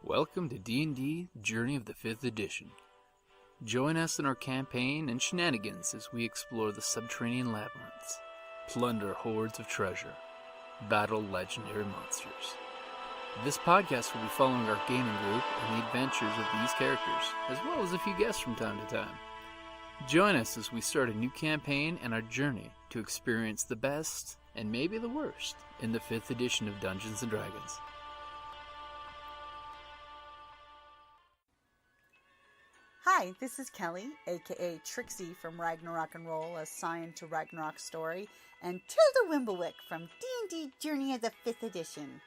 Welcome to D&D Journey of the 5th Edition. Join us in our campaign and shenanigans as we explore the subterranean labyrinths, plunder hordes of treasure, battle legendary monsters. This podcast will be following our gaming group and the adventures of these characters, as well as a few guests from time to time. Join us as we start a new campaign and our journey to experience the best, and maybe the worst, in the 5th edition of Dungeons & Dragons. Hi, this is Kellie, aka Trixie from Ragnarok and Roll, assigned to Ragnarok Story, and Tilda Wimblewick from D&D Journey of the 5th Edition.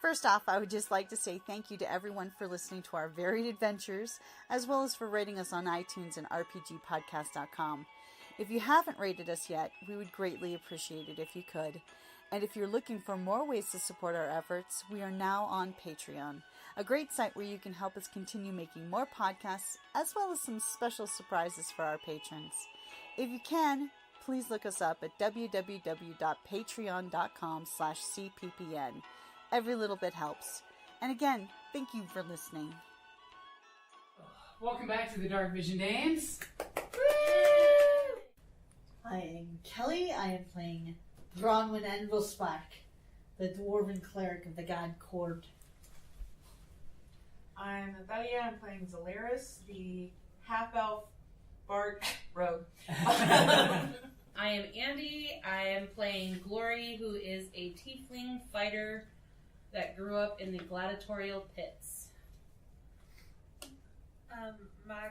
First off, I would just like to say thank you to everyone for listening to our varied adventures, as well as for rating us on iTunes and RPGpodcast.com. If you haven't rated us yet, we would greatly appreciate it if you could. And if you're looking for more ways to support our efforts, we are now on Patreon, a great site where you can help us continue making more podcasts, as well as some special surprises for our patrons. If you can, please look us up at www.patreon.com/cppn. Every little bit helps. And again, thank you for listening. Welcome back to the Dark Vision Dames. I am Kellie. I am playing Gnome Anvilsprark, the Dwarven Cleric of the God Cord. I'm Talia. I'm playing Zalaris, the half-elf Bard Rogue. I am Andee. I am playing Glory, who is a tiefling fighter that grew up in the gladiatorial pits. My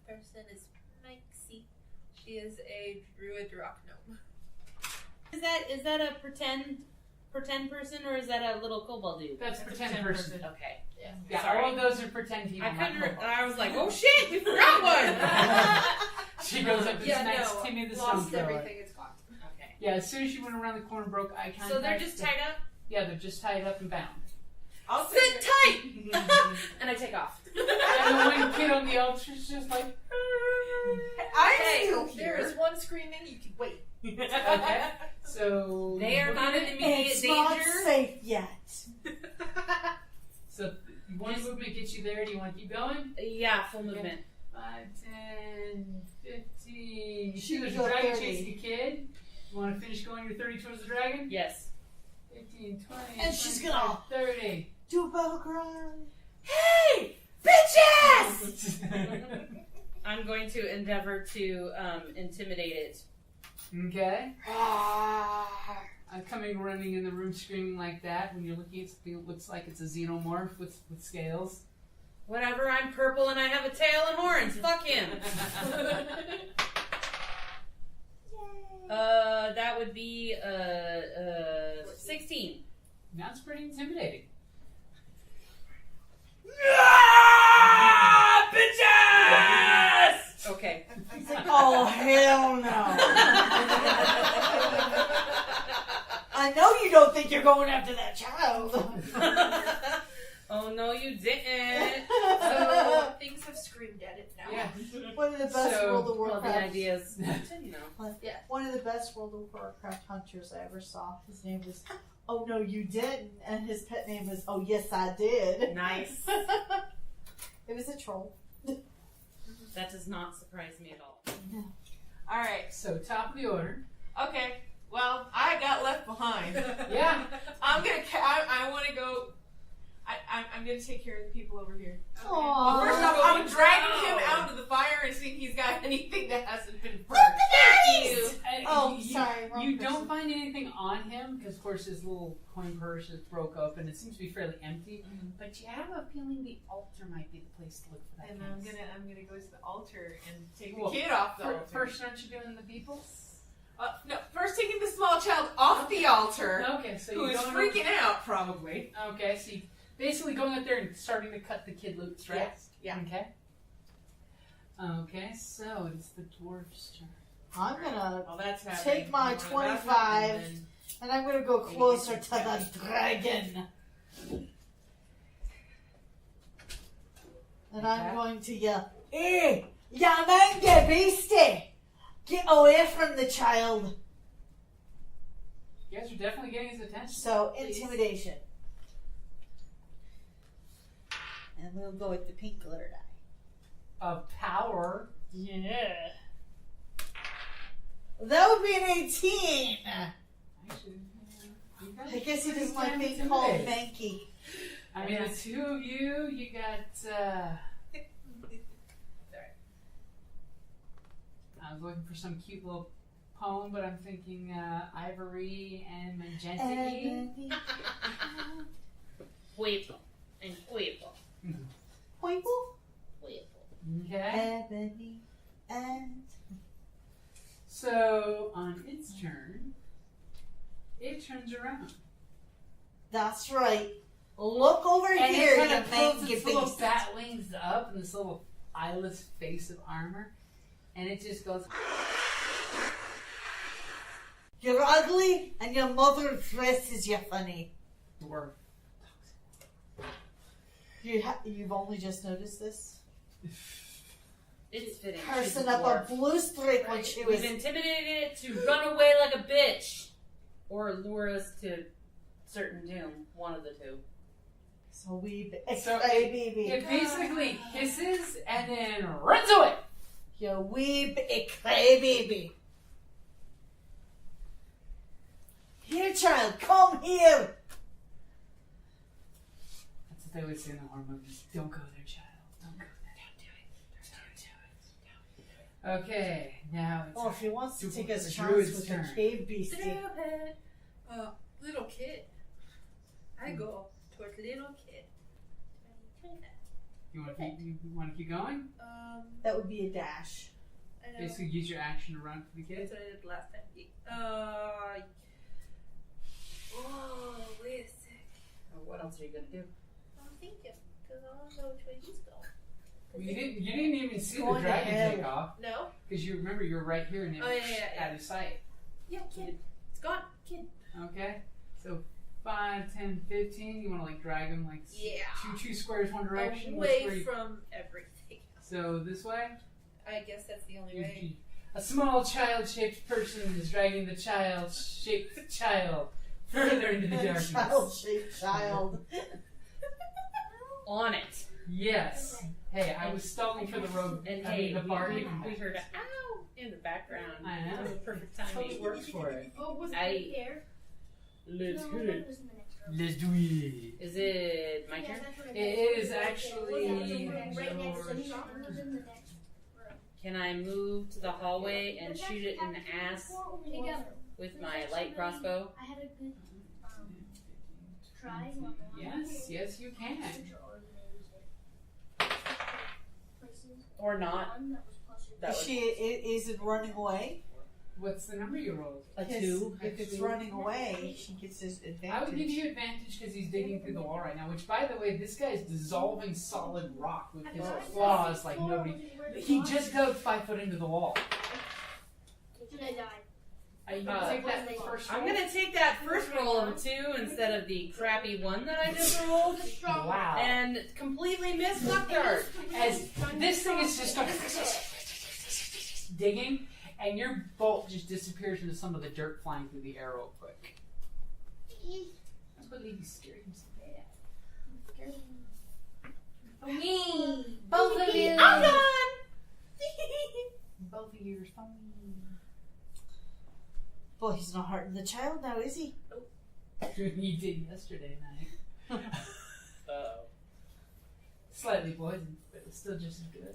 person is Mixie. She is a druid rock gnome. Is that a pretend person, or is that a little kobold dude? That's pretend person. Okay. Yeah, Sorry. all of those are pretend people. I was like, oh shit, we forgot one! She goes up and smacks Timmy the lost Stone Thrower. everything. It's gone. Okay. Yeah, as soon as she went around the corner, broke eye contact. So they're just tied up? Yeah, they're just tied up and bound. I'll Sit tight! And I take off. And the one kid on the altar is just like, I'm Hey, still there here. is one screaming. You can wait. okay. So They are not in immediate It's not danger. safe yet. So one movement gets you there. Do you want to keep going? Yeah, full movement. 5, 10, 15. You see She there's a goes dragon 30. chasing a kid. You want to finish going your 30 towards the dragon? Yes. 15, 20, And she's 25, gonna- 30. Do a battle cry. Hey! Bitches! I'm going to endeavor to intimidate it. Okay. I'm coming running in the room screaming like that when you're looking at something that looks like it's a xenomorph with scales. Whatever, I'm purple and I have a tail and horns. Fuck him. That would be 16. That's pretty intimidating. Bitches! Okay. He's like, oh, hell no. I know you don't think you're going after that child. Oh no, you didn't. So things have screamed at it now. Yeah. One of the best So, World of Well, the Warcraft. idea is, you know. One of the best World of Warcraft hunters I ever saw. His name was Oh No You Didn't, and his pet name was Oh Yes I Did. Nice. It was a troll. That does not surprise me at all. All right. So top of the order. Okay. Well, I got left behind. Yeah. I'm gonna. I want to go. I'm gonna take care of the people over here. Aww. First off, I'm dragging him out of the fire and seeing if he's got anything that hasn't been burned. Oh, you, sorry, wrong You person. don't find anything on him because, of course, his little coin purse is broke up and it seems to be fairly empty. But you have a feeling the altar might be the place to look for that. And kind of I'm gonna go to the altar and take Well, the kid off the altar. First, aren't you doing the people? No, first taking the small child off the altar, Okay, so who you're is going freaking out probably. Okay, so you basically going up there and starting to cut the kid loose, right? Yes. Yeah. Okay. Okay, so it's the dwarf's turn. I'm gonna Well, that's happening. take my That's 25 happening, and I'm gonna go closer to the dragon. And I'm going to yell, "Hey, Yamanga Beastie! Get away from the child!" You guys are definitely getting his attention. So, intimidation. And we'll go with the pink glitter die. Of power. Yeah. That would be an 18. Actually, you got I guess he doesn't pretty like being damn called intimidating. manky. I mean, the two of you got. I was looking for some cute little poem, but I'm thinking ivory and magenta. Huevo. And huevo. Pointle? Huevo. Okay. Ebony and... So on its turn, it turns around. That's right. Look over And here, it you kind of pulls manky its little beast. bat wings up and this little eyeless face of armor, and it just goes. You're ugly, and your mother dresses you funny. Dwarf. You've only just noticed this? It's fitting. Cursing She's a up dwarf. a blue streak when she was... We've intimidated it to run away like a bitch. Or lure us to certain doom. One of the two. So we... So baby. It basically hisses and then runs away. You wee baby. Here, child, come here. That's what they always say in the horror movies. Don't go there, child. Don't go there. Don't do it. Okay, now it's Oh, if he wants to take his the chance druid's with turn. the cave beastie. Little kid. I go toward little kid. You want to keep going? That would be a dash. I know. Basically, use your action to run for the That's kid. what I did last time. Oh, wait a sec. What else are you gonna do? I'm thinking, because I don't know which way he's going. Well, you didn't even see the Going dragon ahead. take off No? because you remember you're right here and it Oh, was yeah. out of sight. Yeah, kid. It's gone. Kid. Okay, so 5, 10, 15. You want to like drag him like Yeah. two squares one direction. Which Away way? from everything. So this way. I guess that's the only way. A small child-shaped person is dragging the child-shaped child further into the darkness. Child-shaped child. On it. Yes. Hey, I was stalling for the rogue. And I hey, mean, the bard. we heard a ow in the background. I know. It was perfect Totally timing. works for it. Oh, was I- it here? Let's No, hit that it. was in the next room. Let's do it. Is it my Yeah, turn? that's what It is was. actually Right next to me. yours. It was in the next room. Can I move to the hallway and shoot it in the ass Together. with my light crossbow? I had a good try. Yes, you can. Or not? That Is is it running away? What's the number you rolled? A Because 2. If it's running away, she gets this advantage. I would give you advantage because he's digging through the wall right now. Which, by the way, this guy is dissolving solid rock with his claws like nobody. He just dug 5 foot into the wall. And I died. Are you gonna take that first roll? I'm gonna take that first roll of a 2 instead of the crappy 1 that I just rolled. Wow. And completely missed luck dart. As this thing is just going digging, and your bolt just disappears into some of the dirt flying through the air real quick. That's what Levy's scared him so bad. Me. Both of you. I'm done! Both of you are funny. Well, he's not hurting the child now, is he? He did yesterday night. Slightly poisoned, but it's still just as good.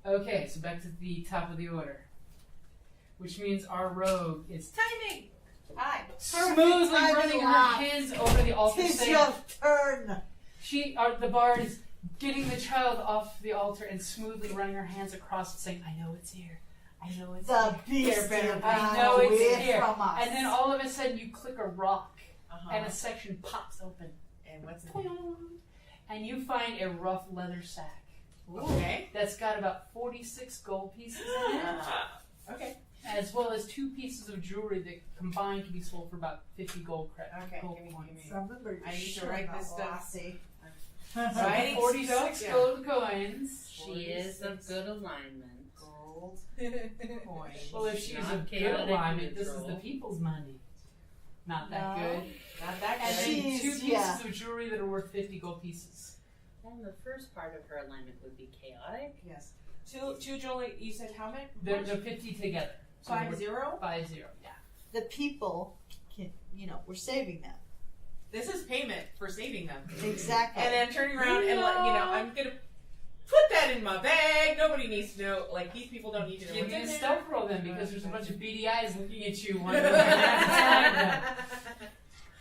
Okay, so back to the top of the order. Which means our rogue is Timing! Hi. smoothly time running to her laugh. hands over the altar Tis saying, your turn. the bard is getting the child off the altar and smoothly running her hands across it saying, I know it's here. I know it's The here. beast I know it's away here. from us. And then all of a sudden you click a rock Uh-huh. and a section pops open. And what's it? And you find a rough leather sack. Okay. That's got about 46 gold pieces in it, Okay. as well as 2 pieces of jewelry that combined can be sold for about 50 gold Okay, gold give me- coins. give me- Remember, I need to shut write up, this stuff. lassie. Writing 46 stuff, yeah. gold coins. She is of good alignment. Gold coin. Well, if she's Not a good chaotic alignment, this is neutral. the people's money. Not that No. good. Not that And good. then She's- 2 pieces yeah. of jewelry that are worth 50 gold pieces. And the first part of her alignment would be chaotic. Yes. Two Jolie, you said how many? They're 50 together. So 5-0? 5-0, yeah. The people can, we're saving them. This is payment for saving them. Exactly. And then turning around and I'm gonna put that in my bag. Nobody needs to know. Like, these people don't need to know. You what's did in a there. stealth roll then because there's a bunch of beady eyes looking at you. Wondering what happened.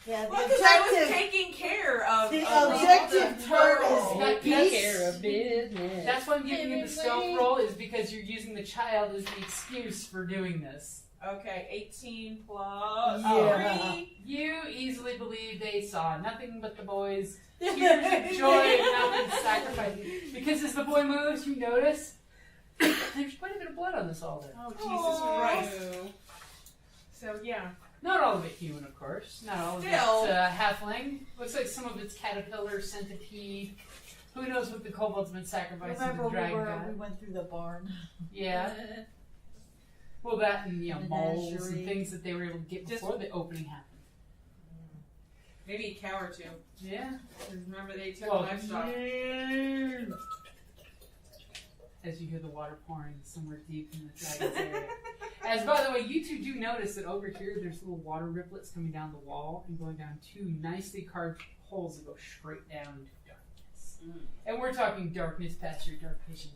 Yeah, the Well, because I was objective, taking care of the of objective the turn girl. is Not peace. Take care of business. That's why I'm giving you the stealth roll is because you're using the child as the excuse for doing this. Okay, 18 plus Yeah. 3. You easily believe they saw nothing but the boys. Tears of joy and nothing sacrificed. Because as the boy moves, you notice there's quite a bit of blood on this altar. Oh, Jesus Christ. So, yeah. Not all of it human, of course. Not all of Still. it halfling. Looks like some of it's caterpillar, centipede. Who knows what the kobold's been sacrificing to Remember the dragon we god. went through the barn. Yeah. Well, that and moles and Menagerie. things that they were able to get before the opening happened. Maybe a cow or two. Yeah. Remember, they took Well, livestock. as you hear the water pouring somewhere deep in the dragon's area. As, by the way, you two do notice that over here there's little water riplets coming down the wall and going down two nicely carved holes that go straight down into darkness. And we're talking darkness past your dark vision.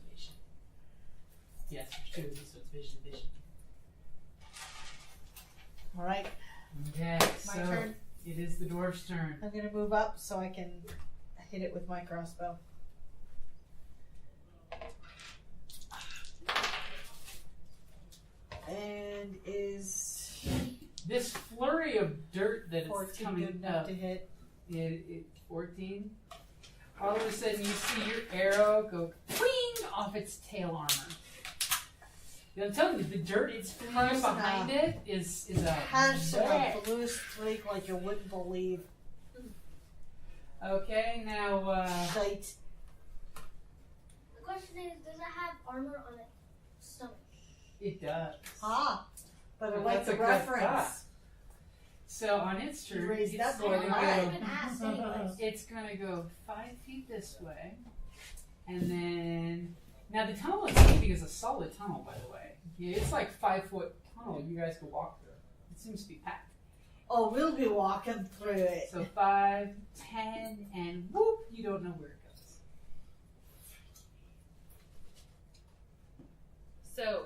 Yes, there's two of these, so it's vision. All right, Okay, my so turn. it is the dwarf's turn. I'm gonna move up so I can hit it with my crossbow. And is This flurry of dirt that is 14 coming good enough up, to hit? it 14. All of a sudden, you see your arrow go cling off its tail armor. I'm telling you, the dirt it's flowing behind it is a Has wreck. a blue streak like you wouldn't believe. Okay, now Sight. The question is, does it have armor on its stomach? it does. Ah, but I Well, like that's the a good reference. thought. So on its turn, raised it's that going bar to I high. go. haven't asked anyways. It's going to go 5 feet this way, and then now the tunnel it's leaving is a solid tunnel, by the way. Yeah, it's like 5-foot tunnel you guys can walk through. It seems to be packed. Oh, we'll be walking through it. So 5, 10, and whoop, you don't know where it goes. So,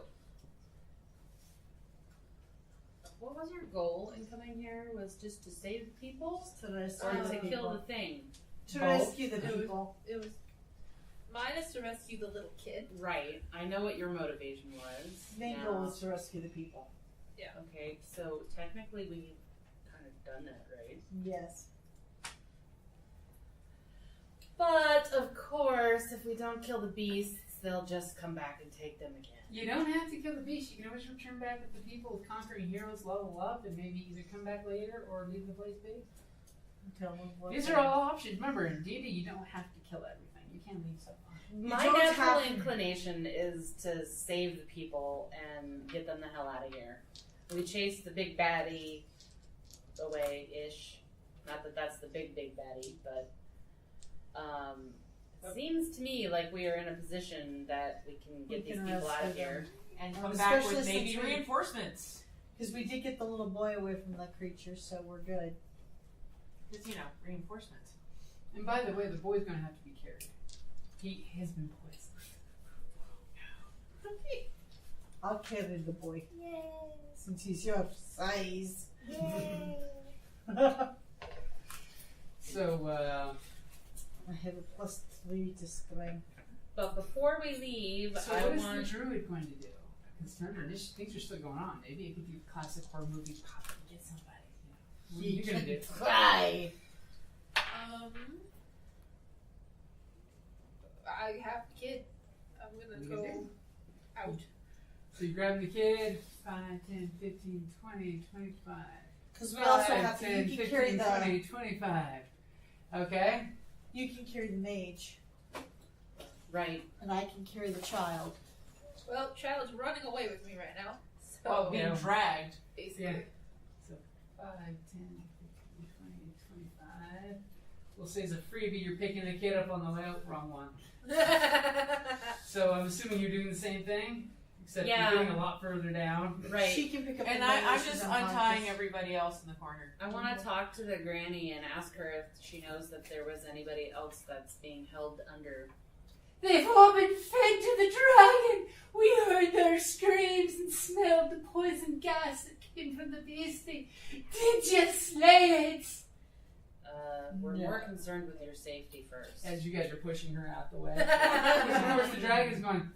what was your goal in coming here? Was just to save the people? To rescue Or the to kill people. the thing? To rescue the people. It was mine is to rescue the little kid. Right. I know what your motivation was. Main Now- goal is to rescue the people. Okay, so technically we've kind of done that, right? Yes. But, of course, if we don't kill the beasts, they'll just come back and take them again. You don't have to kill the beast. You can always return back with the people with conquering heroes, level up, and maybe either come back later or leave the place be. Tell them what These they- are all options. Remember, in D&D, you don't have to kill everything. You can leave stuff on. You My don't natural have to- inclination is to save the people and get them the hell out of here. We chased the big baddie away-ish. Not that that's the big baddie, but it seems to me like we are in a position that we can get We these can people out of rescue here. them. And Well, come back especially with maybe since we- reinforcements. Because we did get the little boy away from the creature, so we're good. Because, reinforcements. And by the way, the boy's going to have to be carried. He has been poisoned. I'll carry the boy Yay! since he's your size. Yay! So, I have a +3 to strength. But before we leave, so I what is want... the druid going to do? Because remember, things are still going on. Maybe it could be a classic horror movie. Pop and get somebody. What are you going to do? Try. I have a kid. I'm gonna What are you go out. So you grab the kid. 5, 10, 15, 20, 25. Because we also 5, have to. 10, You can carry 15, the. 20, 25. Okay? You can carry the mage, Right. and I can carry the child. Well, child's running away with me right now. So Oh, being dragged. basically. Yeah. So 5, 10, 15, 20, 25. we'll say as a freebie, you're picking the kid up on the way out. Wrong one. So I'm assuming you're doing the same thing, except Yeah. you're getting a lot further down. Right. She can pick up And the I'm baby, just she's untying unconscious. everybody else in the corner. I want to talk to the granny and ask her if she knows that there was anybody else that's being held under. They've all been fed to the dragon. We heard their screams and smelled the poison gas that came from the beastie. Did you slay it? We're No. more concerned with your safety first. As you guys are pushing her out the way. Of course, the dragon's going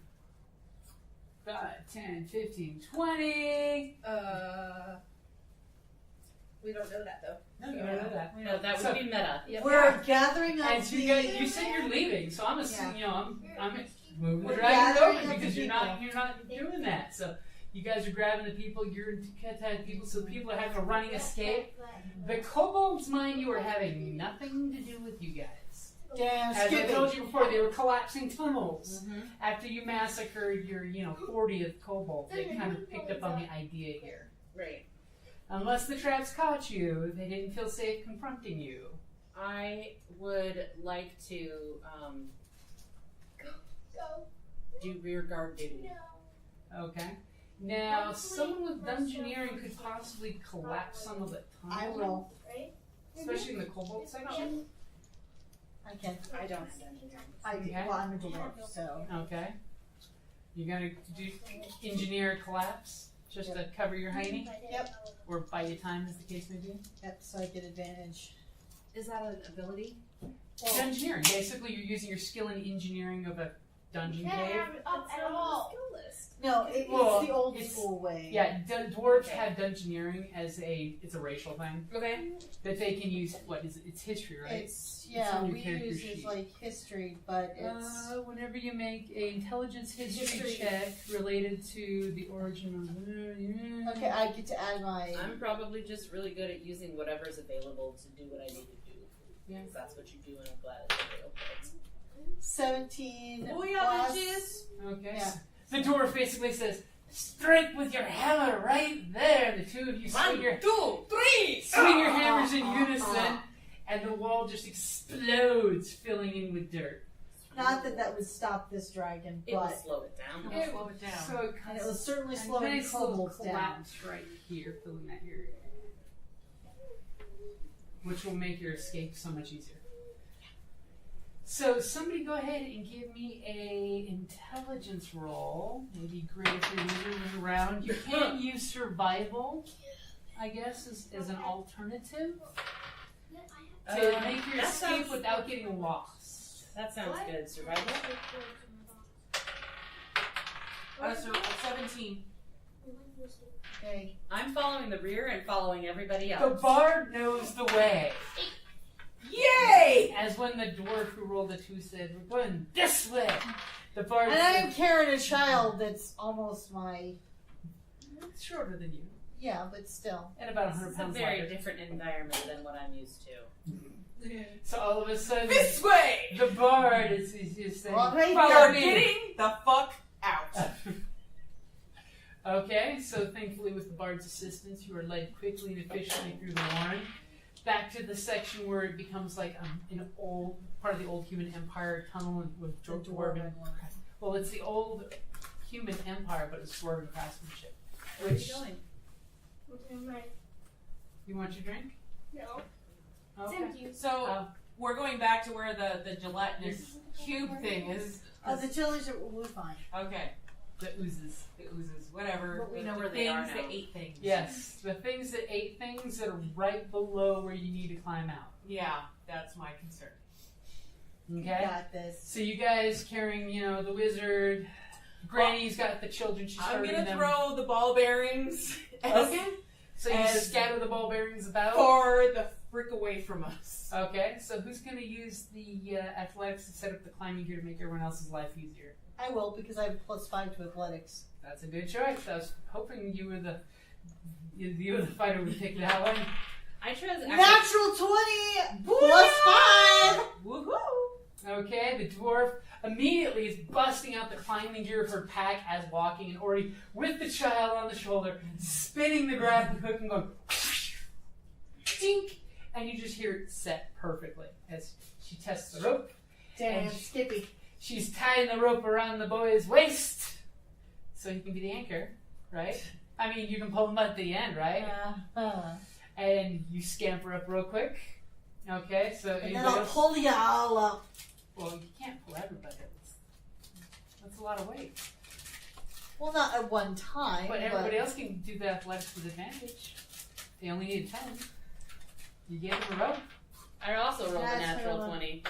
5, 10, 15, 20. We don't know that though. No, you don't know that. No, that would So- be meta. We're gathering up And the... you said you're leaving, so I'm assuming, I'm moving the We're dragon gathering over up because the you're not doing that. So you guys are grabbing the people, you're in people, so people are having a running escape. The kobolds, mind you, are having nothing to do with you guys. Damn, As I skipping. told you before, they were collapsing tunnels. Mm-hmm. After you massacred your, 40th kobold, they kind of picked up on the idea here. Right. Unless the traps caught you, they didn't feel safe confronting you. I would like to Go. do rear guard duty. No. Okay. Now, someone with dungeoneering could possibly collapse some of the tunnel. I will. Right? Especially in the kobold section. I can. I don't. Well, I'm a dwarf, so... Okay. You're gonna do engineer collapse just to cover your hiney? Yep. Or buy you time, as the case may be? Yep, so I get advantage. Is that an ability? Engineering. Basically, you're using your skill in engineering of a dungeon Can't cave. have it up at all. No, Well, it's the old it's- school way. Yeah, dwarves have dungeoneering as it's a racial thing Okay. that they can use. What is it? It's history, right? It's, yeah, on your we character use it sheet. like history, but it's... Whenever you make a intelligence history History. check related to the origin of Okay, I get to add my... I'm probably just really good at using whatever's available to do what I need to do. Yeah. Because that's what you do in a Gladiator. 17 Booyah, plus... bitches! Okay. Yeah. So the dwarf basically says, "Strike with your hammer right there." The two of you swing your 2, 3! hammers in unison, and the wall just explodes, filling in with dirt. Not that that would stop this dragon, It will but... slow it down. It'll slow it down. So it And it will certainly a slow the nice little kobolds down. collapse right here, filling that area, which will make your escape so much easier. So somebody go ahead and give me a intelligence roll. Maybe great if you're moving around. You can use survival, I guess, as an alternative to make your that escape sounds- without getting lost. That sounds good. Survival? So 17. Okay. I'm following the rear and following everybody The else. bard knows the way. Yay! As when the dwarf who rolled a 2 said, "We're going this way." The bard And I am said, carrying a child that's almost my... shorter than you, Yeah, but still. and about This 100 is a pounds very lighter. different environment than what I'm used to. So all of a sudden, This way! the bard is just saying, Well, right "Follow You're me." getting the fuck out. Okay, so thankfully with the bard's assistance, you are led quickly and efficiently through the warren, back to the section where it becomes like an old part of the old human empire tunnel with The dwarven. dwarven one. Well, it's the old human empire, but it's dwarven craftsmanship. Where are Which you going? you want your drink? No. Okay. It's empty. So, we're going back to where the gelatinous cube thing is. Oh, the chilies are... We're fine. Okay. The oozes. The oozes, whatever. But we The know where they are things now. that ate things. Yes, the things that ate things that are right below where you need to climb out. Yeah, that's my concern. Okay. Got this. So you guys carrying, the wizard. Granny's got the children. She's I'm herding gonna them. throw the ball bearings as Okay. So you as- scatter the ball bearings about. far the frick away from us. Okay. So who's gonna use the athletics to set up the climbing gear to make everyone else's life easier? I will, because I have +5 to athletics. That's a good choice. I was hoping you were the fighter who would pick that one. I chose Natural 20 +5! Woohoo! Okay, the dwarf immediately is busting out the climbing gear of her pack as walking, and already with the child on the shoulder, spinning the grappling hook and going tink, and you just hear it set perfectly as she tests the rope. Damn, And Skippy. She's tying the rope around the boy's waist so he can be the anchor, right? I mean, you can pull him at the end, right? And you scamper up real quick. Okay, so And then anybody I'll else? pull you all up. Well, you can't pull everybody. That's a lot of weight. Well, not at one time. But everybody else can do the athletics with advantage. They only need 10. You gave them a rope. I also rolled a That's natural her. 20.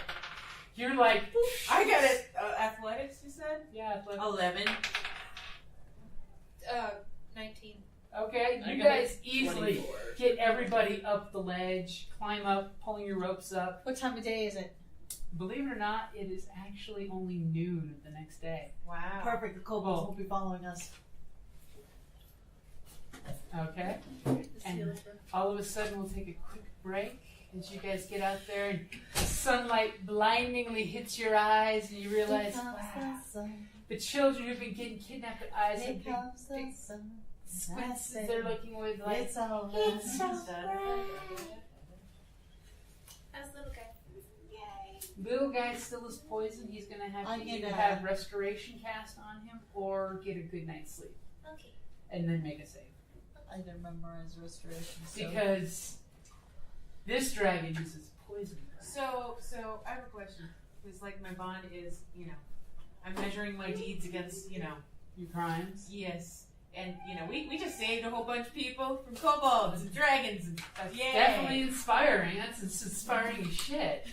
You're like, I got it. Athletics, you said? yeah, athletics. 11. 19. Okay, I you got guys easily 24. get everybody up the ledge, climb up, pulling your ropes up. What time of day is it? Believe it or not, it is actually only noon the next day. Wow. Perfect. The kobolds won't be following us. Okay? And all of a sudden, we'll take a quick break as you guys get out there and the sunlight blindingly hits your eyes and you realize, Here comes wow, the sun. the children who've been getting kidnapped, their eyes Here have big comes the sun. squints as they're looking with like, It's all It's so right. bright. How's little guy? Yay. little guy still is poisoned. He's going to have I'm to either gonna- have restoration cast on him or get a good night's sleep Okay. and then make a save. I didn't memorize restoration. So. Because this dragon uses poison. So I have a question. It's like my bond is, I'm measuring my deeds against, Your crimes. yes. And, we just saved a whole bunch of people from kobolds and dragons and That's yay. definitely inspiring. That's inspiring as shit.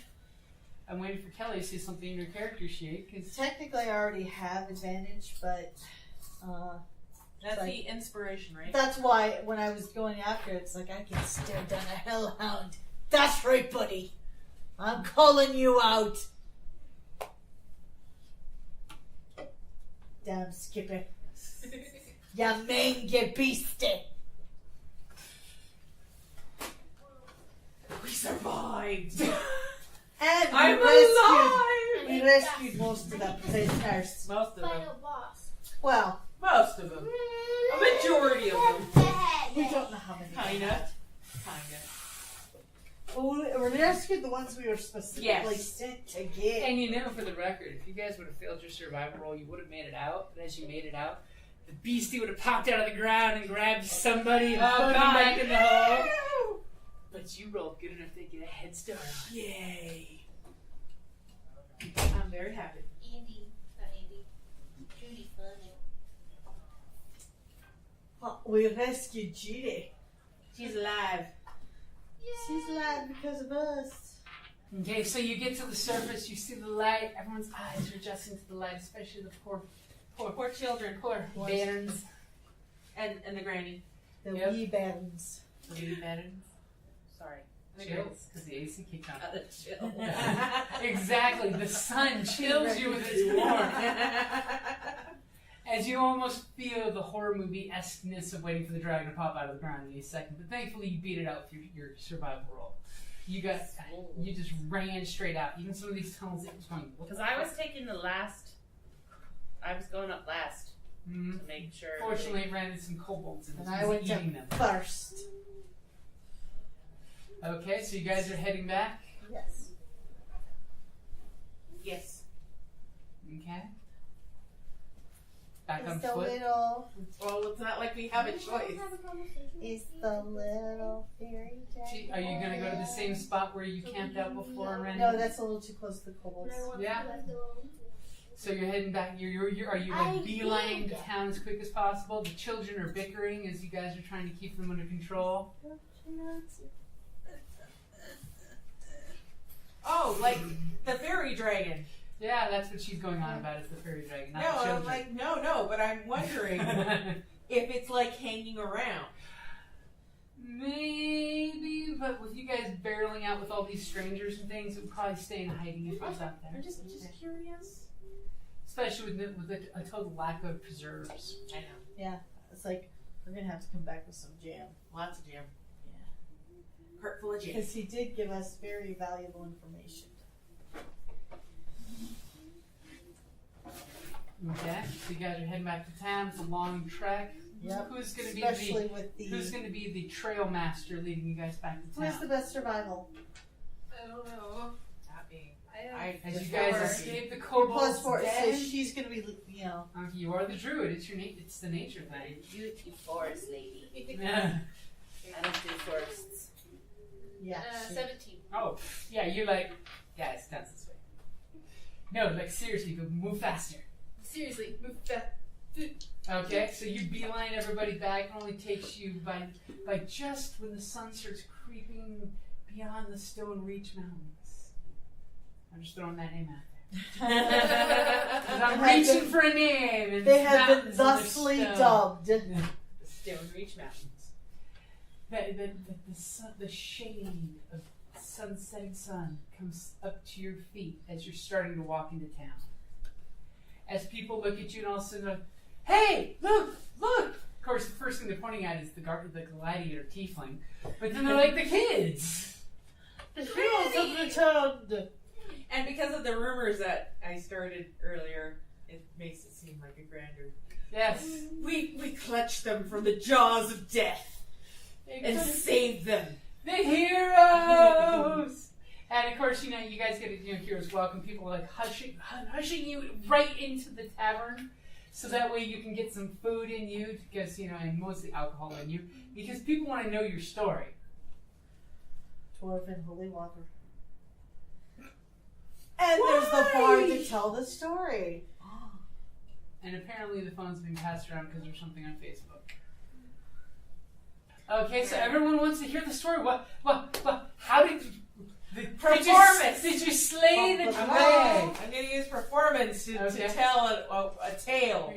I'm waiting for Kelly to see something in your character sheet. Cause Technically, I already have advantage, but That's like- the inspiration, right? that's why when I was going after it, it's like I can stare down a hellhound. That's right, buddy. I'm calling you out. Damn, Skipper. Ya mange beastie. We survived. And I'm we alive. rescued most of the prisoners. Most of them. Final boss. Well, Most of them. A majority of them. we don't know how many. Kinda. Well, we rescued the ones we were specifically Yes. sent to get. And you know, for the record, if you guys would have failed your survival roll, you would have made it out. But as you made it out, the beastie would have popped out of the ground and grabbed somebody and put them back in the hole. But you rolled good enough to get a head start. Yay. I'm very happy. Andee. Not Andee. Judy funny. Oh, we rescued Judy. She's alive. She's alive because of us. Okay, so you get to the surface, you see the light, everyone's eyes are adjusting to the light, especially the poor children. poor bairns. And the granny. The Yep. wee bairns. Wee bairns. Sorry. Chills, because the AC kicked on. Other chill. Exactly, the sun chills you with its warmth. As you almost feel the horror movie-esqueness of waiting for the dragon to pop out of the ground any second. But thankfully you beat it out with your survival roll. You just ran straight out. Even some of these tunnels it was going. Because I was taking the last. I was going up last to make sure. Fortunately, it ran into some kobolds and And was I went eating them. first. Okay, so you guys are heading back. Yes. Yes. Okay. Back on It's the foot. little, Well, it's not like we have a choice. it's the little fairy dragon. Are you gonna go to the same spot where you camped out before and ran? No, that's a little too close to the kobolds. Yeah. So you're heading back. Are you like beelining to town as quick as possible? The children are bickering as you guys are trying to keep them under control. Oh, like the fairy dragon. Yeah, that's what she's going on about. Is the fairy dragon, not the No, I'm children. like, no, but I'm wondering if it's like hanging around. Maybe, but with you guys barreling out with all these strangers and things, it would probably stay in hiding if it was out there. I'm just curious. Especially with a total lack of preserves. I know. Yeah, it's like, we're going to have to come back with some jam. Lots of jam. Cart full of jam. Because he did give us very valuable information. Okay, so you guys are heading back to town. It's a long trek. Yep. Who's going to be Especially with the. Who's going to be the trail master leading you guys back to Who has town? the best survival? I don't know. Not me. I As The you guys four. escape the Your kobolds, +4, so den, she's gonna be, you are the druid. It's your it's the nature thing. Beauty forest lady. Yeah. I don't do forests. yeah. 17. Oh, yeah. You're like, yeah, it's done this way. No, like seriously, but move faster. Seriously, move back. Okay, so you beeline everybody back. It only takes you by just when the sun starts creeping beyond the Stone Reach Mountains. I'm just throwing that name out there. 'Cause I'm reaching for a name. And They have been mountains and there's thusly stone. dubbed. The Stone Reach Mountains. The shade of sunsetting sun comes up to your feet as you're starting to walk into town. As people look at you and all of a sudden go, hey, look! Of course, the first thing they're pointing at is the Gladiator tiefling. But then they're like, the kids! The heroes have returned. And because of the rumors that I started earlier, it makes it seem like a grander. Yes. We clutched them from the jaws of death and saved them. The heroes! And of course, you guys get heroes welcome. People are like hushing you right into the tavern, so that way you can get some food in you, because and mostly alcohol in you, because people want to know your story. Dwarf and holy water. And there's the bard to tell the story. And apparently the phone's being passed around because there's something on Facebook. Okay, so everyone wants to hear the story. What? How did you? Performance. Did you slay the dragon? I'm going to use performance to tell a tale.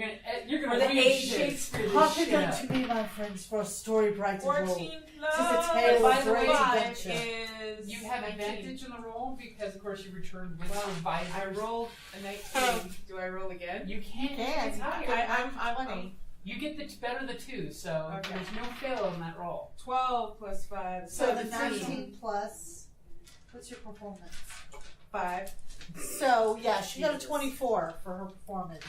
You're For gonna the read ages. Shakespeare this Hearken shit up. unto me, my friends, for a story bright and bold. 14 'Tis a tale By of the great way, adventure. is You have 19. advantage in the roll because, of course, you returned with advisors. I rolled a 19. Do I roll again? You can't. Can. I'm You get the better of the two, so Okay. there's no fail on that roll. 12 plus 5. So the 17. 19 plus, what's your performance? 5. So, yeah, she got a 24 for her performance.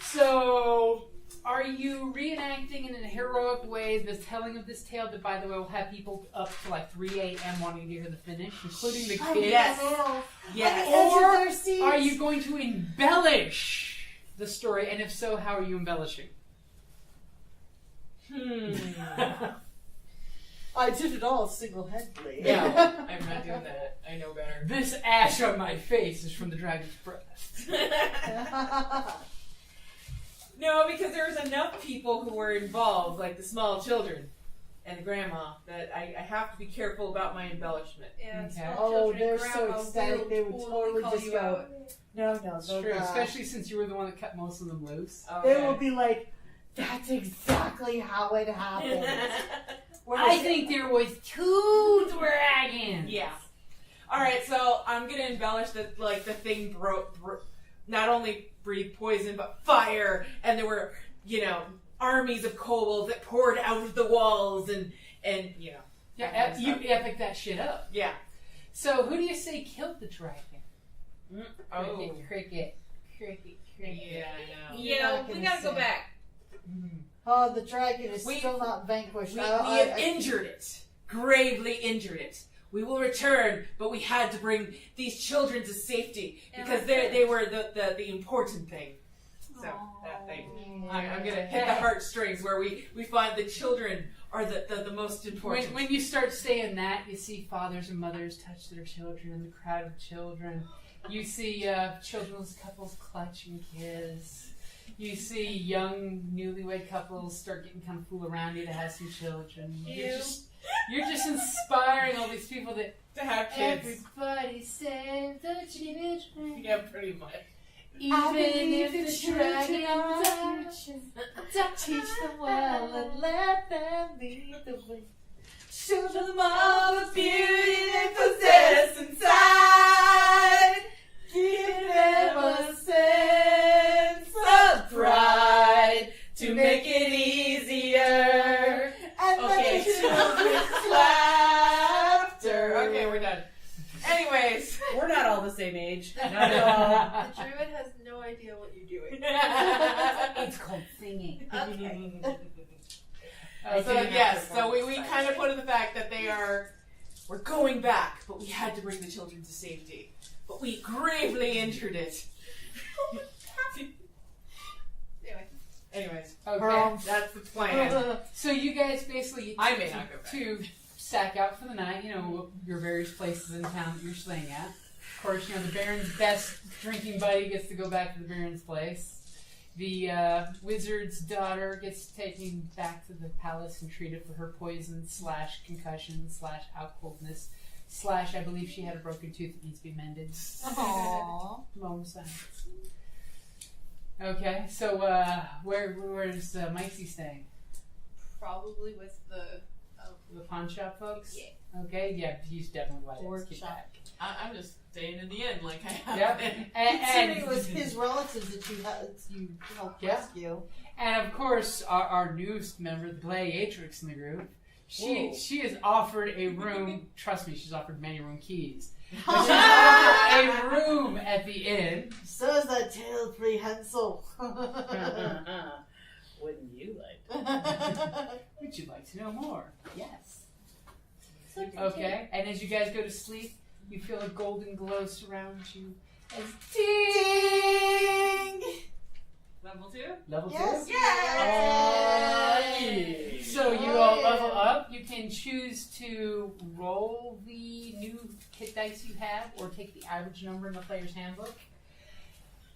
So, are you reenacting in a heroic way the telling of this tale that, by the way, will have people up to like 3 a.m. wanting to hear the finish, including the kids? Yes. Yes. Or are you going to embellish the story? And if so, how are you embellishing? I did it all single-handedly. No, I'm not doing that. I know better. This ash on my face is from the dragon's breast. No, because there was enough people who were involved, like the small children and the grandma, that I have to be careful about my embellishment. Yeah, Okay. small Oh, children, they're grandma so ecstatic, will they would totally call just you go, out. No, It's they'll true, go. especially since you were the one that cut most of them loose. They Okay. will be like, that's exactly how it happened. I think there was 2 dragons. Yeah. All right, so I'm gonna embellish that like the thing not only breathed poison but fire, and there were armies of kobolds that poured out of the walls, and Yeah, you epic that shit up. yeah. So who do you say killed the dragon? Oh. Cricket. Yeah, I know. You know, we gotta go back. Oh, the dragon is We- still not vanquished. We have injured it, gravely injured it. We will return, but we had to bring these children to safety because they were the important thing. So that thing, I'm gonna hit the heartstrings where we find the children are the most important. When you start saying that, you see fathers and mothers touch their children in the crowd of children. You see children's couples clutch and kiss. You see young newlywed couples start getting kind of fool around you to have some children. You're just inspiring all these people that to have kids. everybody save the children. Yeah, pretty much. Even if the dragon dies, teach them well and let them lead the way. Show them all the beauty they possess inside. Give them a sense of pride to make it easier. And Okay, let the children laughter. Okay, we're done. Anyways, we're not all the same age. Not at all. The druid has no idea what you're doing. It's called singing. Okay. So yes, so we kind of put in the fact that we're going back, but we had to bring the children to safety. But we gravely injured it. Anyways, Okay. that's the plan. So you guys basically I may not go back. to sack out for the night. You know, your various places in town that you're staying at. Of course, you know the Baron's best drinking buddy gets to go back to the Baron's place. The wizard's daughter gets taken back to the palace and treated for her poison / concussion / out coldness / I believe she had a broken tooth that needs to be mended. Aww. Moment of silence. Okay, so where's Mikesy staying? Probably with the The pawn shop folks? Yeah. Okay, yeah, he's definitely glad to get Workshop. back. I'm just staying in the inn like I have Yep. been. Considering it was his relatives that you helped Yeah. rescue. And of course, our newest member, the Gladiatrix in the group, she has offered a room. Trust me, she's offered many room keys. But she's offered a room at the inn. So is that tail prehensile. Wouldn't you like to? Would you like to know more? Yes. So Okay, and as you guys go to sleep, you feel a golden glow surround you. As ding! Level 2? Level 2? Yes. Yay! So you all level up. You can choose to roll the new hit dice you have or take the average number in the player's handbook.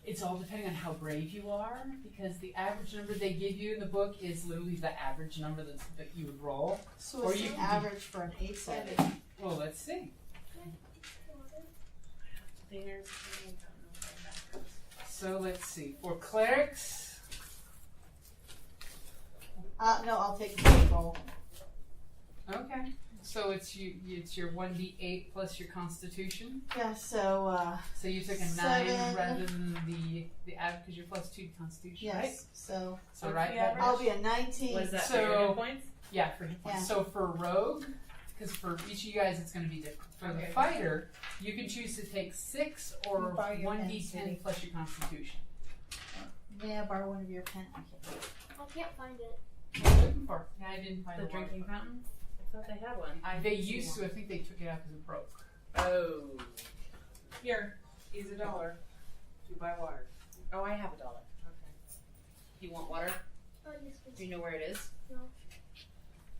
It's all depending on how brave you are, because the average number they give you in the book is literally the average number that you would roll. So Or what's you the can- average for an 8-sided? Well, let's see. So let's see. For clerics, No, I'll take the roll. okay. So it's your 1d8 plus your constitution. Yeah, so, So you took a 9 7. rather than the average because you're plus 2 to constitution, right? yes, so So What's right the that average? I'll be a 19. What is that? So- for your hit points? Yeah, for hit points. Yeah. So for rogue, because for each of you guys it's going to be different. For the Okay. fighter, you can choose to take 6 or You borrow your pen, 1d10 sweetie. plus your constitution. May I borrow one of your pen? Okay. I can't find it. What are you looking for? Yeah, I didn't find The the drinking fountain? I thought they had one. They used to. I think they took it out because it broke. Oh. Here, here's $1 to buy water. Oh, I have $1. Okay. You want water? Oh, yes, Do please. you know where it is?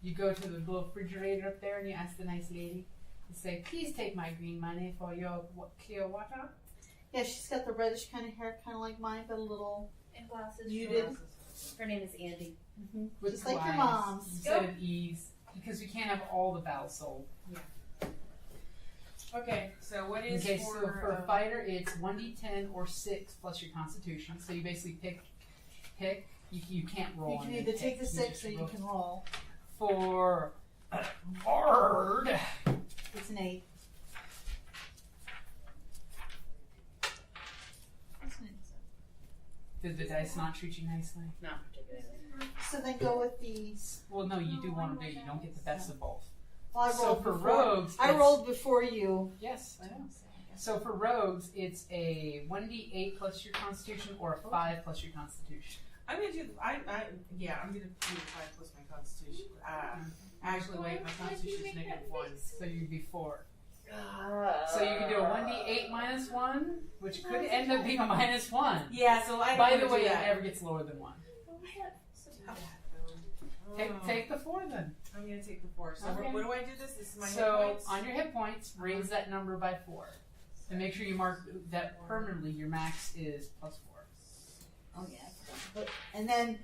You go to the little refrigerator up there and you ask the nice lady. You say, "Please take my green money for your clear water." Yeah, she's got the reddish kind of hair, kind of like mine, but a little and glasses. muted. Her name is Andee. With Just like your Y's mom's. instead of E's, because we can't have all the vowels sold. Okay, so what is Okay, so for a for fighter, it's 1d10 or 6 plus your constitution. So you basically pick. You can't roll. You can on either your take the pick. 6 just or you roll. can roll. For Bard, It's an 8. did the dice not treat you nicely? Not particularly. So then go with the. Well, no, you do want to do. You don't get the best of both. Well, I So rolled for before. rogues, I it's- rolled before you. Yes, I know. So for rogues, it's a 1d8 plus your constitution or a 5 plus your constitution. I'm gonna do. I'm gonna do 5 plus my constitution. Actually, wait, my constitution's -1. So you'd be 4. So you can do a 1d8 minus 1, which could end up being a -1. Yeah, so I. By don't the wanna way, do it that. never gets lower than 1. Oh. Take the 4 then. I'm gonna take the 4. So Okay. what do I do? This is my hit So points. on your hit points, raise that number by 4. And make sure you mark that permanently your max is +4. Oh yeah. And then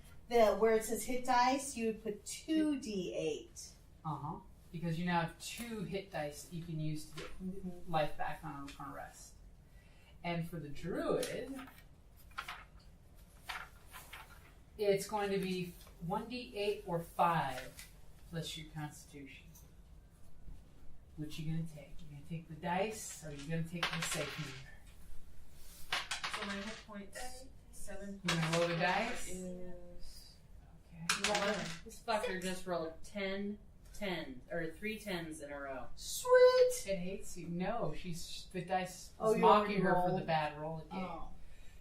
where it says hit dice, you would put 2d8. Because you now have 2 hit dice that you can use to get life back on a rest. And for the druid, it's going to be 1d8 or 5 plus your constitution. Which you going to take? You're going to take the dice, or you're going to take the safe number? So my hit points 7. You're going to roll the dice? Is Okay. This fucker just rolled 10 10s, or 3 10s in a row. Sweet. It hates you. No, the dice Oh, is you mocking already her for rolled. the bad roll it gave. Oh.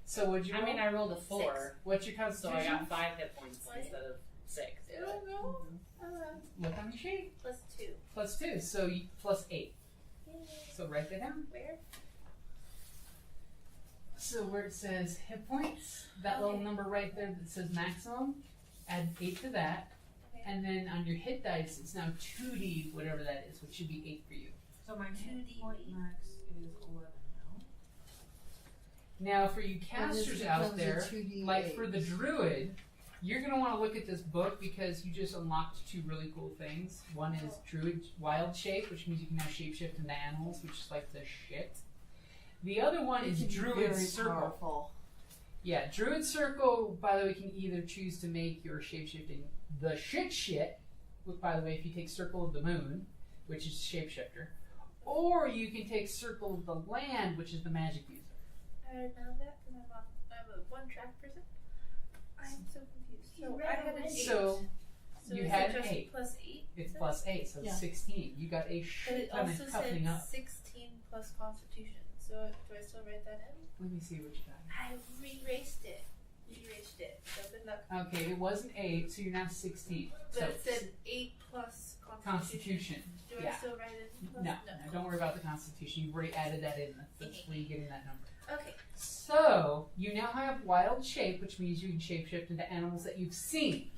So what'd you roll? I mean, I rolled a 4, What's your so constitution? I got 5 hit points instead of 6. I don't know. Look on your sheet. +2. +2, so +8. So write that down. Where? So where it says hit points, that little number right there that says maximum, add 8 to that. Okay. And then on your hit dice, it's now 2d, whatever that is, which should be 8 for you. So my 2D. point max is 11 now. Now for you casters out there, like for the druid, you're going to want to look at this book because you just unlocked 2 really cool things. One is Druid Wild Shape, which means you can now shapeshift into animals, which is like the shit. The other one is Druid Circle. Powerful. Yeah, Druid Circle, by the way, can either choose to make your shapeshifting the shit, which, by the way, if you take Circle of the Moon, which is shapeshifter, or you can take Circle of the Land, which is the magic user. I already know that because I'm a one-track person. I'm so confused. So I had an 8. So you is had it an just 8. +8? It's +8, so Yeah. it's 16. You got a But shit it ton also of toughening said up. 16 plus Constitution. So do I still write that in? Let me see what you got. I erased it. So good luck. Okay, it was an 8, so you're now 16. But So it said 8 plus Constitution. Constitution. Do I Yeah. still write it in plus? No, don't worry about the Constitution. You've already added that in. That's where you're getting that number. Okay. So, you now have Wild Shape, which means you can shapeshift into animals that you've seen.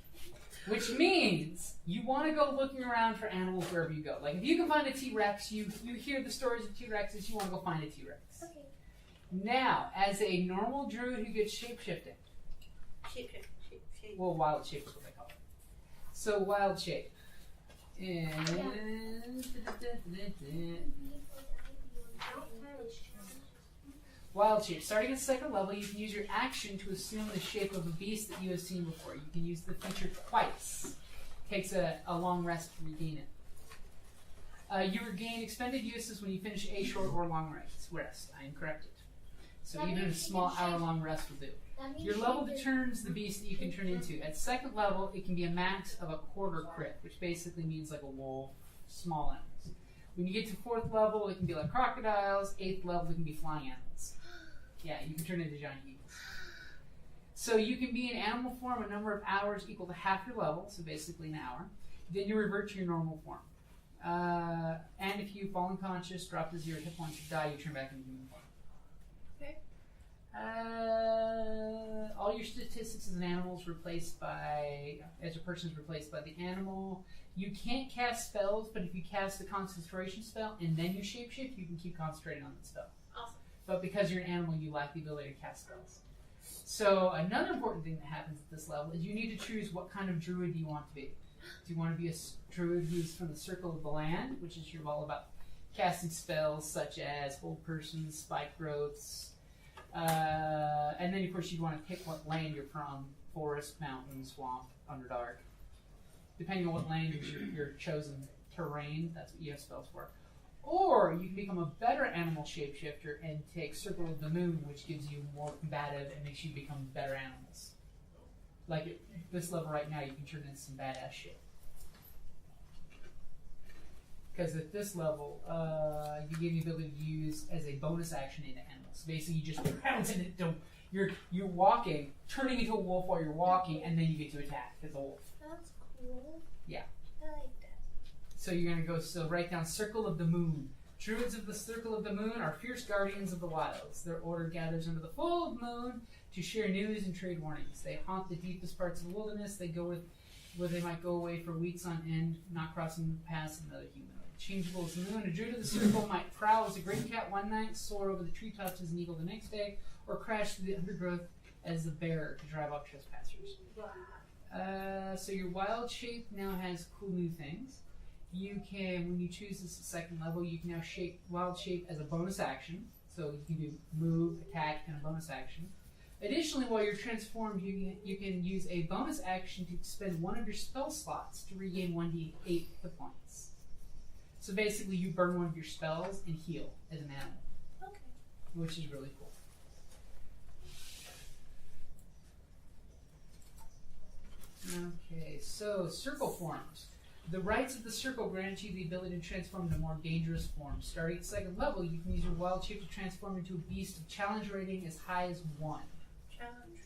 Which means you want to go looking around for animals wherever you go. Like, if you can find a T-Rex, you hear the stories of T-Rexes, you want to go find a T-Rex. Okay. Now, as a normal druid who gets shapeshifting, Shape. well, Wild Shape is what they call it. So, Wild Shape. And... Wild Shape. Starting at 2nd level, you can use your action to assume the shape of a beast that you have seen before. You can use the feature twice. Takes a long rest to regain it. You regain expended uses when you finish a short or long rest. I am corrected. So That even a means you small can shape- hour-long rest will do. That means Your you level can- determines the beast that you can turn into. At 2nd level, it can be a max of a quarter crit, which basically means like a wolf, small animals. When you get to 4th level, it can be like crocodiles. 8th level, it can be flying animals. Yeah, you can turn into giant eagles. So you can be in animal form a number of hours equal to half your level, so basically an hour. Then you revert to your normal form. And if you fall unconscious, drop to 0 hit points, or die, you turn back into human form. Okay. All your statistics as an animal is replaced by, as a person is replaced by the animal. You can't cast spells, but if you cast a concentration spell and then you shapeshift, you can keep concentrating on the spell. Awesome. But because you're an animal, you lack the ability to cast spells. So another important thing that happens at this level is you need to choose what kind of druid you want to be. Do you want to be a druid who's from the Circle of the Land, which is you're all about casting spells such as hold persons, spike growths, and then of course you'd want to pick what land you're from: forest, mountain, swamp, underdark. Depending on what land is your chosen terrain, that's what you have spells for. Or you can become a better animal shapeshifter and take Circle of the Moon, which gives you more combative and makes you become better animals. Like at this level right now, you can turn into some badass shit. Because at this level, you get the ability to use as a bonus action into animals. Basically, you just pounce into you're walking, turning into a wolf while you're walking, and then you get to attack as a wolf. That's cool. Yeah. I like that. So you're going to go, so write down Circle of the Moon. Druids of the Circle of the Moon are fierce guardians of the wilds. Their order gathers under the full moon to share news and trade warnings. They haunt the deepest parts of the wilderness. They go where they might go away for weeks on end, not crossing the paths of another human. Changeable as the moon, a druid of the circle might prowl as a great cat one night, soar over the treetops as an eagle the next day, or crash through the undergrowth as a bear to drive off trespassers. So your wild shape now has cool new things. You can, when you choose this at 2nd level, you can now shape wild shape as a bonus action. So you can do move, attack, and a bonus action. Additionally, while you're transformed, you can use a bonus action to spend one of your spell slots to regain 1d8 hit points. So basically, you burn one of your spells and heal as an animal. Okay. Which is really cool. Okay, so circle forms. The rights of the circle grant you the ability to transform into more dangerous forms. Starting at 2nd level, you can use your wild shape to transform into a beast of challenge rating as high as 1. Challenge.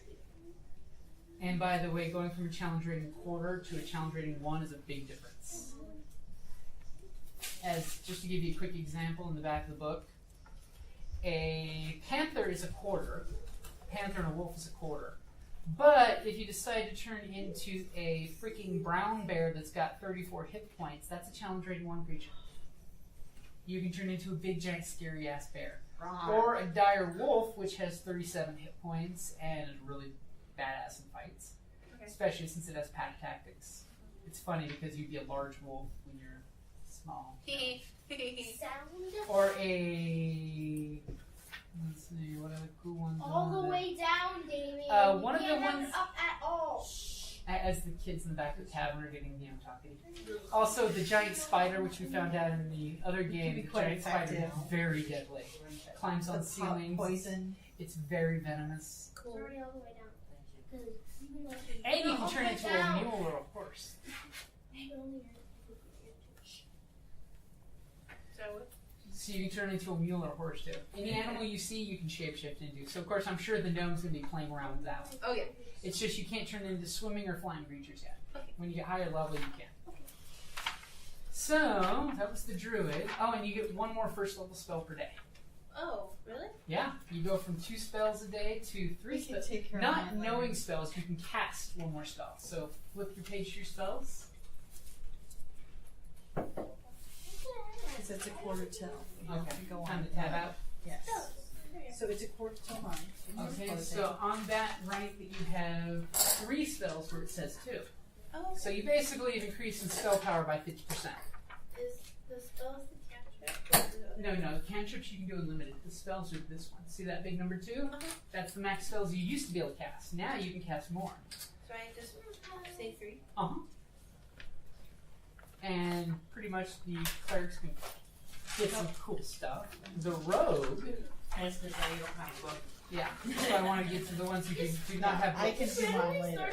And by the way, going from a challenge rating quarter to a challenge rating 1 is a big difference. As just to give you a quick example in the back of the book, a panther is a quarter. A panther and a wolf is a quarter. But if you decide to turn into a freaking brown bear that's got 34 hit points, that's a challenge rating 1 creature. You can turn into a big, giant, scary-ass bear. Or a dire wolf, which has 37 hit points and is really badass in fights. Okay. Especially since it has pack tactics. It's funny because you'd be a large wolf when you're small. Sound Or a... Let's see, what other cool ones all are the there? way down, Damien. One of the Can't have ones- it up at all. As the kids in the back of the tavern are getting talking. Also, the giant spider, which we found out in the other game, be the quite giant spider effective. is very deadly. Climbs on ceilings. Poison. It's very venomous. It's already all the way down. And you can turn into a mule or a horse. So you can turn into a mule or a horse too. Any animal you see, you can shapeshift into. So of course, I'm sure the gnome's going to be playing around with that one. Oh yeah. It's just you can't turn into swimming or flying creatures yet. Okay. When you get higher level, you can. So, that was the druid. Oh, and you get 1 more first level spell per day. Oh, really? Yeah, you go from 2 spells a day to 3 We can spells. take care of Not that later. knowing spells, you can cast 1 more spell. So, flip your page to your spells. Because it's a quarter till. Okay, Go on. time to tab out. Yes. So it's a quarter till 9. Okay, so on that rank that you have 3 spells where it says 2. Oh. So you basically have increased in spell power by 50%. Is the spells the cantrip? No, cantrips you can do unlimited. The spells are this one. See that big number 2? That's the max spells you used to be able to cast. Now you can cast more. So I just say 3. Uh-huh. And pretty much the clerics can get some cool stuff. The rogue, That's because you don't have a book. yeah. So I want to get to the ones who do not have I books. can do mine later.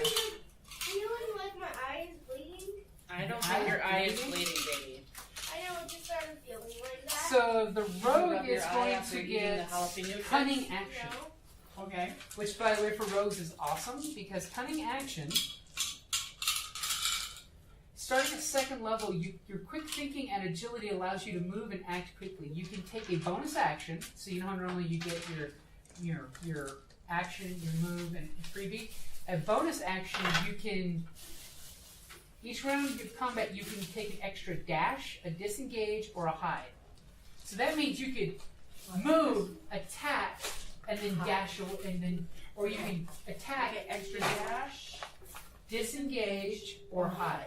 Feeling like my eye is bleeding. I don't think your eye is bleeding, baby. I know, it just started feeling like that. So the Rub rogue your is eye going after to eating get the jalapeno cunning chips. action. No. Okay. Which, by the way, for rogues is awesome because cunning action, starting at 2nd level, your quick thinking and agility allows you to move and act quickly. You can take a bonus action, so you know how normally you get your action, your move, and freebie. A bonus action, you can, each round of combat, you can take an extra dash, a disengage, or a hide. So that means you could move, attack, and then dash, or you can attack, extra dash, disengage, or hide.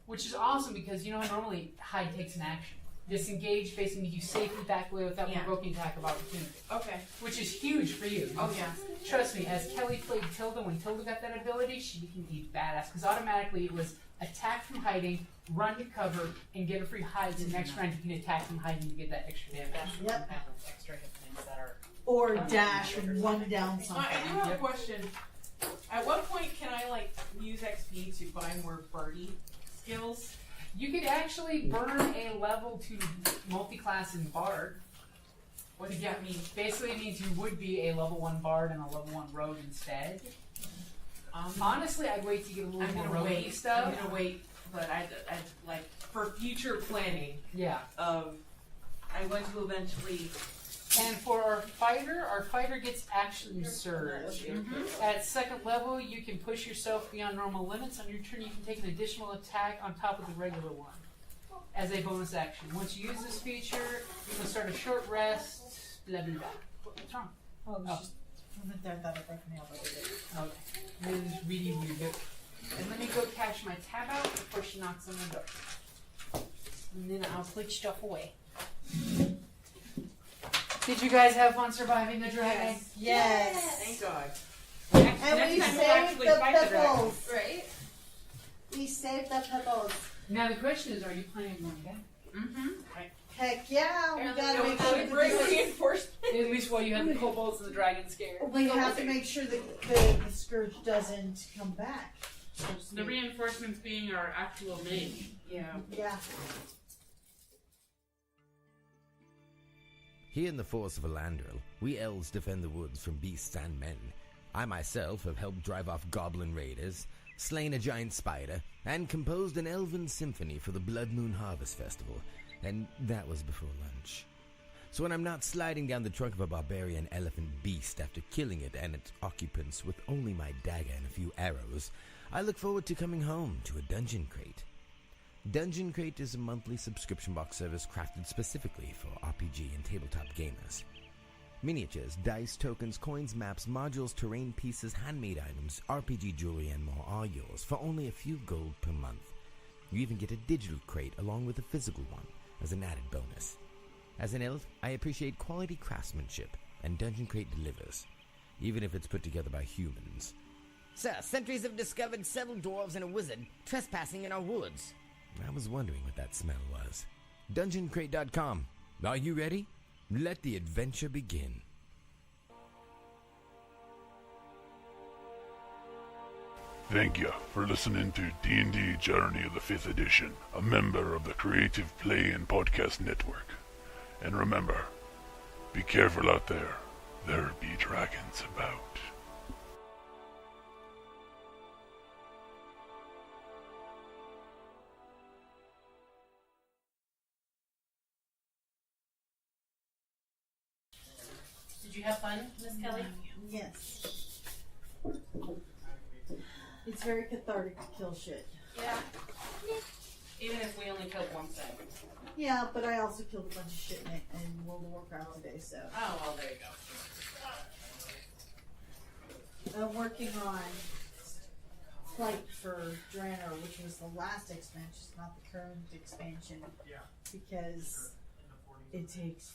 Which is awesome because you know how normally hide takes an action. Disengage basically means you safely back away without provoking attack of opportunity. Okay. Which is huge for you. Oh yeah. Trust me, as Kellie played Tilda, when Tilda got that ability, she became a badass. Because automatically it was attack from hiding, run to cover, and get a free hide. So next round you can attack from hiding to get that extra damage. That's Yep. one kind of extra hit points that are. Or dash and run down I something. do have a question. At what point can I use XP to buy more Bardy skills? You could actually burn a level to multi-class in Bard. What does that mean? Basically it means you would be a level 1 Bard and a level 1 Rogue instead. Honestly, I'd wait to get a little I'm more gonna roguey wait. stuff. I'm gonna wait, but I like for future planning. Yeah. I'm going to eventually. And for our fighter gets action surge. At 2nd level, you can push yourself beyond normal limits. On your turn, you can take an additional attack on top of the regular one as a bonus action. Once you use this feature, you can start a short rest. Blah blah blah. What's wrong? Oh, it's just there that I broke nail, but it is. Okay. This is really weird. And let me go cash my tab out before she knocks on the door. And then I'll put stuff away. Did you guys have fun surviving the dragon? Yes. Thank God. And Next we time we'll saved actually the fight the dragon. pickles. Right? We saved the pickles. Now the question is, are you planning on going back? Mm-hmm. Heck yeah, we gotta make sure Bring that reinforcements. At least while you have the kobolds and the dragon scared. we have to make sure that the scourge doesn't come back. The reinforcements being our actual mage. Yeah. Yeah. Here in the force of Elandril, we elves defend the woods from beasts and men. I myself have helped drive off goblin raiders, slain a giant spider, and composed an elven symphony for the Blood Moon Harvest Festival, and that was before lunch. So when I'm not sliding down the trunk of a barbarian elephant beast after killing it and its occupants with only my dagger and a few arrows, I look forward to coming home to a Dungeon Crate. Dungeon Crate is a monthly subscription box service crafted specifically for RPG and tabletop gamers. Miniatures, dice, tokens, coins, maps, modules, terrain pieces, handmade items, RPG jewelry, and more are yours for only a few gold per month. You even get a digital crate along with a physical one as an added bonus. As an elf, I appreciate quality craftsmanship, and Dungeon Crate delivers, even if it's put together by humans. Sir, sentries have discovered several dwarves and a wizard trespassing in our woods. I was wondering what that smell was. DungeonCrate.com. Are you ready? Let the adventure begin. Thank you for listening to D&D Journey of the 5th Edition, a member of the Creative Play and Podcast Network. And remember, be careful out there. There be dragons about. Did you have fun, Miss Kellie? Yes. It's very cathartic to kill shit. Yeah. Even if we only killed one thing. Yeah, but I also killed a bunch of shit in World of Warcraft today, so. Oh, well, there you go. I'm working on Flight for Draenor, which was the last expansion, not the current expansion. Because it takes